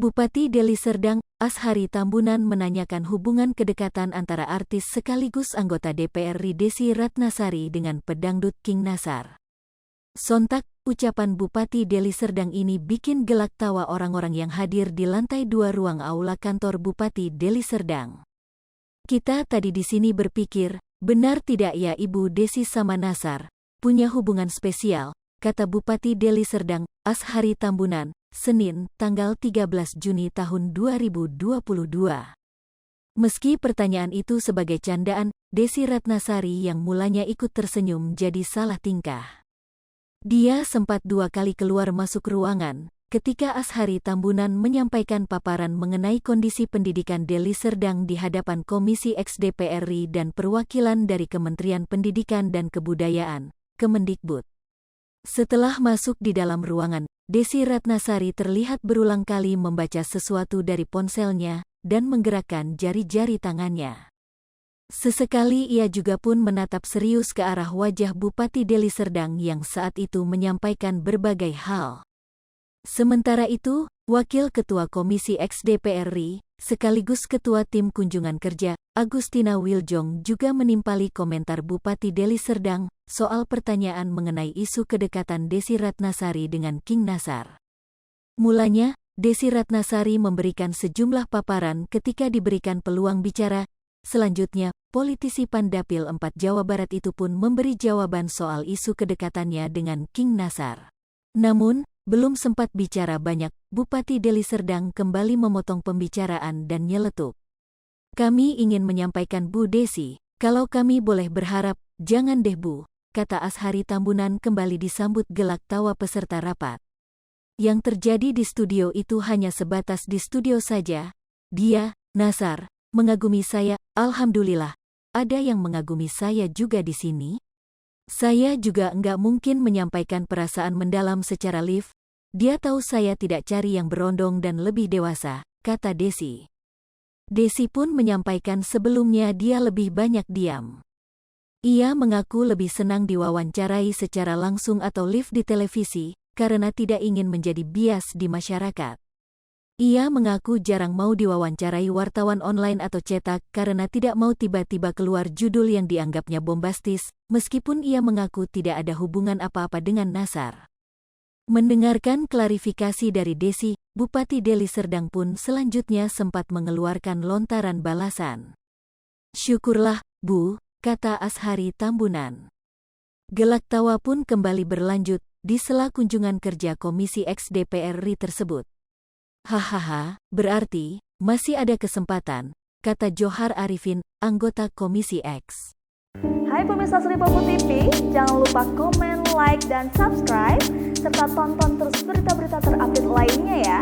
Bupati Deli Serdang, Ashari Tambunan menanyakan hubungan kedekatan antara artis sekaligus anggota DPR RI Desi Ratnasari dengan pedangdut King Nasar. Sontak, ucapan Bupati Deli Serdang ini bikin gelak tawa orang-orang yang hadir di lantai 2 ruang aula kantor Bupati Deli Serdang. Kita tadi di sini berpikir, benar tidak ya Ibu Desi sama Nasar, punya hubungan spesial, kata Bupati Deli Serdang, Ashari Tambunan, Senin, tanggal 13 Juni tahun 2022. Meski pertanyaan itu sebagai candaan, Desi Ratnasari yang mulanya ikut tersenyum jadi salah tingkah. Dia sempat 2 kali keluar masuk ruangan, ketika Ashari Tambunan menyampaikan paparan mengenai kondisi pendidikan Deli Serdang di hadapan Komisi X DPR RI dan perwakilan dari Kementerian Pendidikan dan Kebudayaan, Kemendikbud. Setelah masuk di dalam ruangan, Desi Ratnasari terlihat berulang kali membaca sesuatu dari ponselnya dan menggerakkan jari-jari tangannya. Sesekali ia juga pun menatap serius ke arah wajah Bupati Deli Serdang yang saat itu menyampaikan berbagai hal. Sementara itu, Wakil Ketua Komisi X DPR RI, sekaligus Ketua Tim Kunjungan Kerja, Agustina Wiljong juga menimpali komentar Bupati Deli Serdang soal pertanyaan mengenai isu kedekatan Desi Ratnasari dengan King Nasar. Mulanya, Desi Ratnasari memberikan sejumlah paparan ketika diberikan peluang bicara. Selanjutnya, politisi Pandapil 4 Jawa Barat itu pun memberi jawaban soal isu kedekatannya dengan King Nasar. Namun, belum sempat bicara banyak, Bupati Deli Serdang kembali memotong pembicaraan dan nyeletuk. Kami ingin menyampaikan Bu Desi, kalau kami boleh berharap, jangan deh Bu, kata Ashari Tambunan kembali disambut gelak tawa peserta rapat. Yang terjadi di studio itu hanya sebatas di studio saja. Dia, Nasar, mengagumi saya, alhamdulillah, ada yang mengagumi saya juga di sini. Saya juga enggak mungkin menyampaikan perasaan mendalam secara live. Dia tahu saya tidak cari yang berondong dan lebih dewasa, kata Desi. Desi pun menyampaikan sebelumnya dia lebih banyak diam. Ia mengaku lebih senang diwawancarai secara langsung atau live di televisi, karena tidak ingin menjadi bias di masyarakat. Ia mengaku jarang mau diwawancarai wartawan online atau cetak karena tidak mau tiba-tiba keluar judul yang dianggapnya bombastis, meskipun ia mengaku tidak ada hubungan apa-apa dengan Nasar. Mendengarkan klarifikasi dari Desi, Bupati Deli Serdang pun selanjutnya sempat mengeluarkan lontaran balasan. Syukurlah, Bu, kata Ashari Tambunan. Gelak tawa pun kembali berlanjut di sela kunjungan kerja Komisi X DPR RI tersebut. Hahaha, berarti masih ada kesempatan, kata Johar Arifin, anggota Komisi X. Hai pemirsa Sri Popo TV, jangan lupa komen, like, dan subscribe, serta tonton terus berita-berita terupdate lainnya ya.